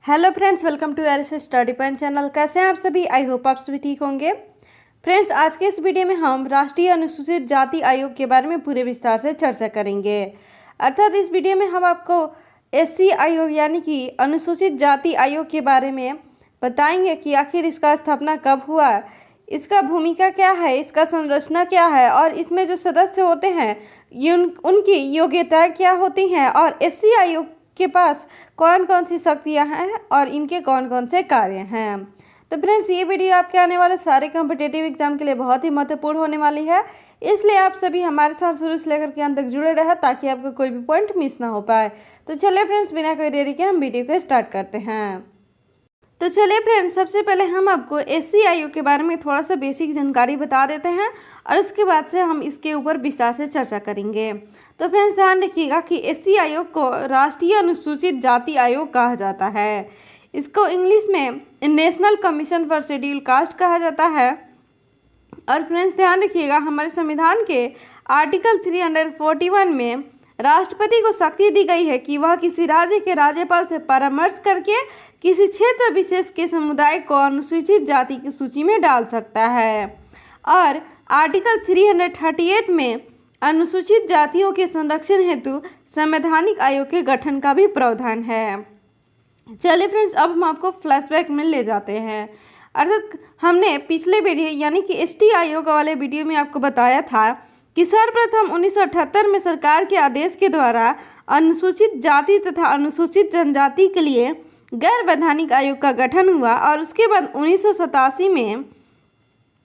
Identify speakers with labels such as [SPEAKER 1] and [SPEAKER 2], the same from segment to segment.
[SPEAKER 1] Hello friends, welcome to RSS study point channel. कैसे हैं आप सभी? आई होप आप सभी ठीक होंगे। फ्रेंड्स, आज के इस वीडियो में हम राष्ट्रीय अनुसूचित जाति आयोग के बारे में पूरे विस्तार से चर्चा करेंगे। अर्थात इस वीडियो में हम आपको एससी आयोग यानी कि अनुसूचित जाति आयोग के बारे में बताएंगे कि आखिर इसका स्थापना कब हुआ, इसका भूमिका क्या है, इसका संरचना क्या है और इसमें जो सदस्य होते हैं उनकी योग्यताएं क्या होती हैं और एससी आयोग के पास कौन कौन सी शक्तियां हैं और इनके कौन कौन से कार्य हैं। तो फ्रेंड्स, ये वीडियो आपके आने वाले सारे कॉम्पिटिटिव एग्जाम के लिए बहुत ही महत्वपूर्ण होने वाली है, इसलिए आप सभी हमारे साथ शुरू से लेकर के अंत तक जुड़े रहे ताकि आपको कोई भी पॉइंट मिस ना हो पाए। तो चलिए फ्रेंड्स, बिना कोई देरी के हम वीडियो को स्टार्ट करते हैं। तो चलिए फ्रेंड्स, सबसे पहले हम आपको एससी आयोग के बारे में थोड़ा सा बेसिक जानकारी बता देते हैं और उसके बाद से हम इसके ऊपर विस्तार से चर्चा करेंगे। तो फ्रेंड्स, ध्यान रखिएगा कि एससी आयोग को राष्ट्रीय अनुसूचित जाति आयोग कहा जाता है। इसको इंग्लिश में national commission for schedule caste कहा जाता है। और फ्रेंड्स, ध्यान रखिएगा, हमारे संविधान के आर्टिकल 341 में राष्ट्रपति को शक्ति दी गई है कि वह किसी राज्य के राज्यपाल से परामर्श करके किसी क्षेत्र विशेष के समुदाय को अनुसूचित जाति की सूची में डाल सकता है। और आर्टिकल 338 में अनुसूचित जातियों के संरक्षण हेतु संवैधानिक आयोग के गठन का भी प्रावधान है। चलिए फ्रेंड्स, अब हम आपको फ्लैशबैक में ले जाते हैं। अर्थात हमने पिछले वीडियो यानी कि एसटी आयोग वाले वीडियो में आपको बताया था कि सर्वप्रथम 1978 में सरकार के आदेश के द्वारा अनुसूचित जाति तथा अनुसूचित जनजाति के लिए गैर वैधानिक आयोग का गठन हुआ और उसके बाद 1987 में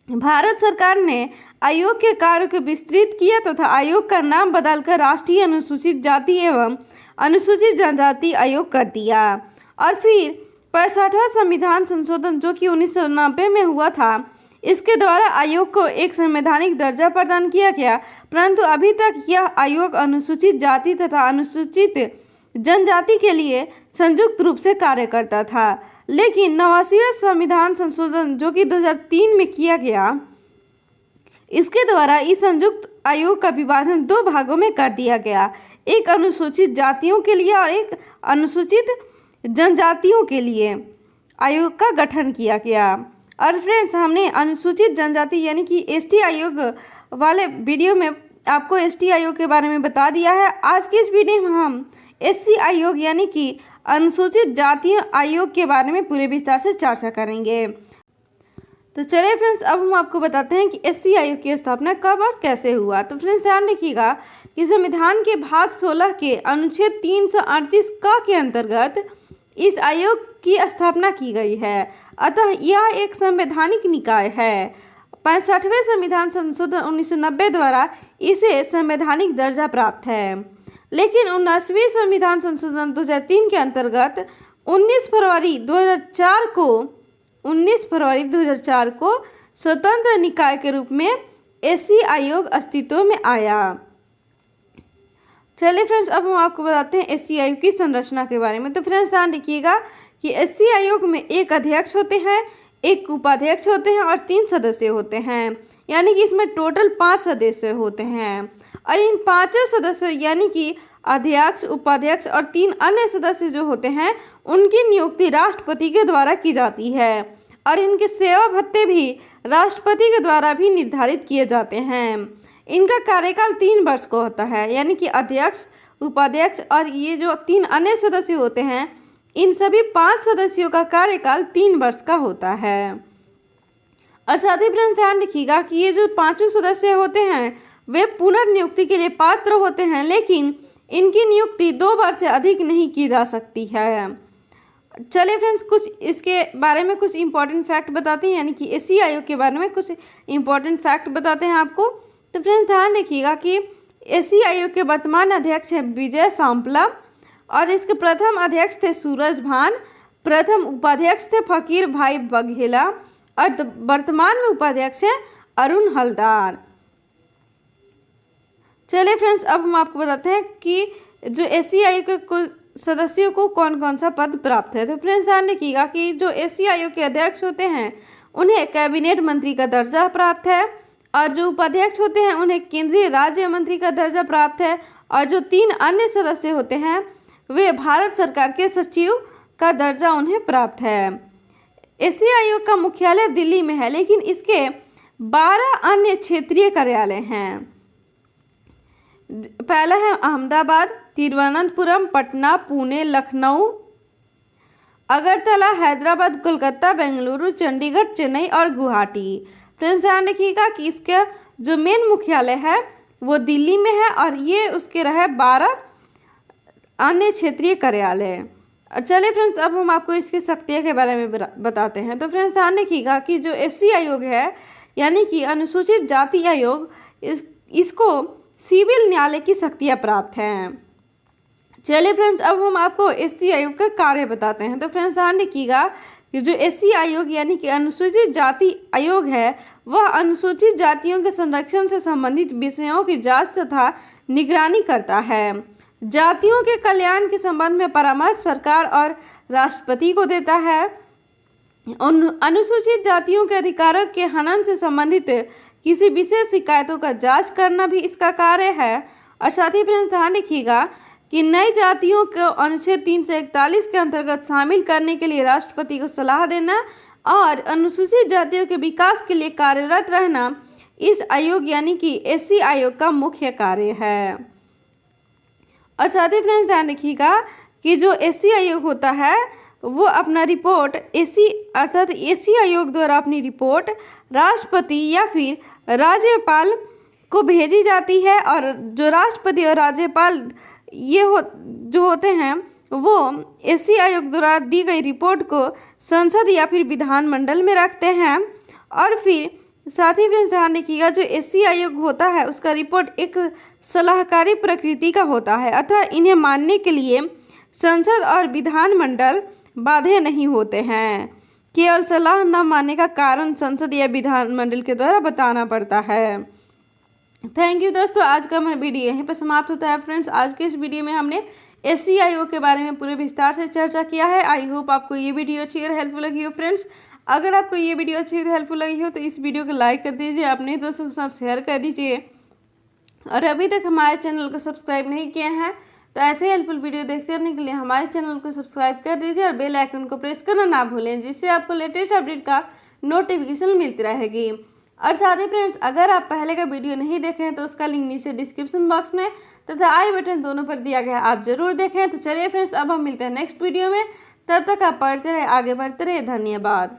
[SPEAKER 1] भारत सरकार ने आयोग के कार्य को विस्तृत किया तथा आयोग का नाम बदलकर राष्ट्रीय अनुसूचित जाति एवं अनुसूचित जनजाति आयोग कर दिया। और फिर 65वां संविधान संशोधन जो कि 1990 में हुआ था, इसके द्वारा आयोग को एक संवैधानिक दर्जा प्रदान किया गया, परंतु अभी तक यह आयोग अनुसूचित जाति तथा अनुसूचित जनजाति के लिए संयुक्त रूप से कार्य करता था। लेकिन 89वें संविधान संशोधन जो कि 2003 में किया गया, इसके द्वारा इस संयुक्त आयोग का विभाजन दो भागों में कर दिया गया, एक अनुसूचित जातियों के लिए और एक अनुसूचित जनजातियों के लिए आयोग का गठन किया गया। और फ्रेंड्स, हमने अनुसूचित जनजाति यानी कि एसटी आयोग वाले वीडियो में आपको एसटी आयोग के बारे में बता दिया है। आज की इस वीडियो में हम एससी आयोग यानी कि अनुसूचित जाति आयोग के बारे में पूरे विस्तार से चर्चा करेंगे। तो चलिए फ्रेंड्स, अब हम आपको बताते हैं कि एससी आयोग की स्थापना कब और कैसे हुआ। तो फ्रेंड्स, ध्यान रखिएगा कि संविधान के भाग 16 के अनुच्छेद 338 क के अंतर्गत इस आयोग की स्थापना की गई है, अतः यह एक संवैधानिक निकाय है। 65वें संविधान संशोधन 1990 द्वारा इसे संवैधानिक दर्जा प्राप्त है। लेकिन 19वें संविधान संशोधन 2003 के अंतर्गत 19 फरवरी 2004 को स्वतंत्र निकाय के रूप में एससी आयोग अस्तित्व में आया। चलिए फ्रेंड्स, अब हम आपको बताते हैं एससी आयोग की संरचना के बारे में। तो फ्रेंड्स, ध्यान रखिएगा कि एससी आयोग में एक अध्यक्ष होते हैं, एक उपाध्यक्ष होते हैं और 3 सदस्य होते हैं, यानी कि इसमें टोटल 5 सदस्य होते हैं। और इन 5 सदस्यों यानी कि अध्यक्ष, उपाध्यक्ष और 3 अन्य सदस्य जो होते हैं, उनकी नियुक्ति राष्ट्रपति के द्वारा की जाती है और इनके सेवा भत्ते भी राष्ट्रपति के द्वारा भी निर्धारित किए जाते हैं। इनका कार्यकाल 3 वर्ष का होता है, यानी कि अध्यक्ष, उपाध्यक्ष और ये जो 3 अन्य सदस्य होते हैं, इन सभी 5 सदस्यों का कार्यकाल 3 वर्ष का होता है। और साथ ही फ्रेंड्स, ध्यान रखिएगा कि ये जो 5 सदस्य होते हैं वे पुनर्नियुक्ति के लिए पात्र होते हैं, लेकिन इनकी नियुक्ति 2 बार से अधिक नहीं की जा सकती है। चलिए फ्रेंड्स, कुछ इसके बारे में कुछ इंपॉर्टेंट फैक्ट बताते हैं, यानी कि एससी आयोग के बारे में कुछ इंपॉर्टेंट फैक्ट बताते हैं आपको। तो फ्रेंड्स, ध्यान रखिएगा कि एससी आयोग के वर्तमान अध्यक्ष हैं विजय सांपला और इसके प्रथम अध्यक्ष थे सूरज भान, प्रथम उपाध्यक्ष थे फकीर भाई बघेला और वर्तमान में उपाध्यक्ष हैं अरुण हलदार। चलिए फ्रेंड्स, अब हम आपको बताते हैं कि जो एससी आयोग के सदस्यों को कौन कौन सा पद प्राप्त है। तो फ्रेंड्स, ध्यान रखिएगा कि जो एससी आयोग के अध्यक्ष होते हैं उन्हें कैबिनेट मंत्री का दर्जा प्राप्त है और जो उपाध्यक्ष होते हैं उन्हें केंद्रीय राज्य मंत्री का दर्जा प्राप्त है और जो 3 अन्य सदस्य होते हैं वे भारत सरकार के सचिव का दर्जा उन्हें प्राप्त है। एससी आयोग का मुख्यालय दिल्ली में है, लेकिन इसके 12 अन्य क्षेत्रीय कार्यालय हैं। पहला है अहमदाबाद, तिरुवनंतपुरम, पटना, पुणे, लखनऊ, अगरतला, हैदराबाद, कोलकाता, बेंगलुरु, चंडीगढ़, चेन्नई और गुवाहाटी। फ्रेंड्स ध्यान रखिएगा कि इसका जो मेन मुख्यालय है वो दिल्ली में है और ये उसके रहे 12 अन्य क्षेत्रीय कार्यालय। चलिए फ्रेंड्स, अब हम आपको इसकी शक्तियों के बारे में बताते हैं। तो फ्रेंड्स ध्यान रखिएगा कि जो एससी आयोग है यानी कि अनुसूचित जाति आयोग, इसको सिविल न्यायालय की शक्तियाँ प्राप्त हैं। चलिए फ्रेंड्स, अब हम आपको एससी आयोग का कार्य बताते हैं। तो फ्रेंड्स ध्यान रखिएगा कि जो एससी आयोग यानी कि अनुसूचित जाति आयोग है वह अनुसूचित जातियों के संरक्षण से संबंधित विषयों की जांच तथा निगरानी करता है। जातियों के कल्याण के संबंध में परामर्श सरकार और राष्ट्रपति को देता है। अनुसूचित जातियों के अधिकारों के हनन से संबंधित किसी विशेष शिकायतों का जांच करना भी इसका कार्य है। और साथ ही फ्रेंड्स ध्यान रखिएगा कि नई जातियों को अनुच्छेद 341 के अंतर्गत शामिल करने के लिए राष्ट्रपति को सलाह देना और अनुसूचित जातियों के विकास के लिए कार्यरत रहना इस आयोग यानी कि एससी आयोग का मुख्य कार्य है। और साथ ही फ्रेंड्स ध्यान रखिएगा कि जो एससी आयोग होता है वो अपना रिपोर्ट एससी आयोग द्वारा अपनी रिपोर्ट राष्ट्रपति या फिर राज्यपाल को भेजी जाती है। और जो राष्ट्रपति और राज्यपाल जो होते हैं वो एससी आयोग द्वारा दी गई रिपोर्ट को संसद या फिर विधानमंडल में रखते हैं। और फिर साथ ही फ्रेंड्स ध्यान रखिएगा जो एससी आयोग होता है उसका रिपोर्ट एक सलाहकारी प्रकृति का होता है, अतः इन्हें मानने के लिए संसद और विधानमंडल बाध्य नहीं होते हैं। केवल सलाह न मानने का कारण संसद या विधानमंडल के द्वारा बताना पड़ता है। थैंक यू दोस्तों, आज का हमारा वीडियो यहीं पर समाप्त होता है। फ्रेंड्स आज के इस वीडियो में हमने एससी आयोग के बारे में पूरे विस्तार से चर्चा किया है। आई होप आपको ये वीडियो अच्छी और हेल्पफुल लगी हो। फ्रेंड्स अगर आपको ये वीडियो अच्छी और हेल्पफुल लगी हो तो इस वीडियो को लाइक कर दीजिए, अपने दोस्तों के साथ शेयर कर दीजिए और अभी तक हमारे चैनल को सब्सक्राइब नहीं किए हैं तो ऐसे हेल्पफुल वीडियो देखते रहने के लिए हमारे चैनल को सब्सक्राइब कर दीजिए और बेल आइकन को प्रेस करना ना भूलें, जिससे आपको लेटेस्ट अपडेट का नोटिफिकेशन मिलती रहेगी। और साथ ही फ्रेंड्स अगर आप पहले का वीडियो नहीं देखे हैं तो उसका लिंक नीचे डिस्क्रिप्शन बॉक्स में तथा आई बटन दोनों पर दिया गया है, आप जरूर देखें। तो चलिए फ्रेंड्स अब हम मिलते हैं नेक्स्ट वीडियो में, तब तक आप पढ़ते रहे, आगे बढ़ते रहे। धन्यवाद।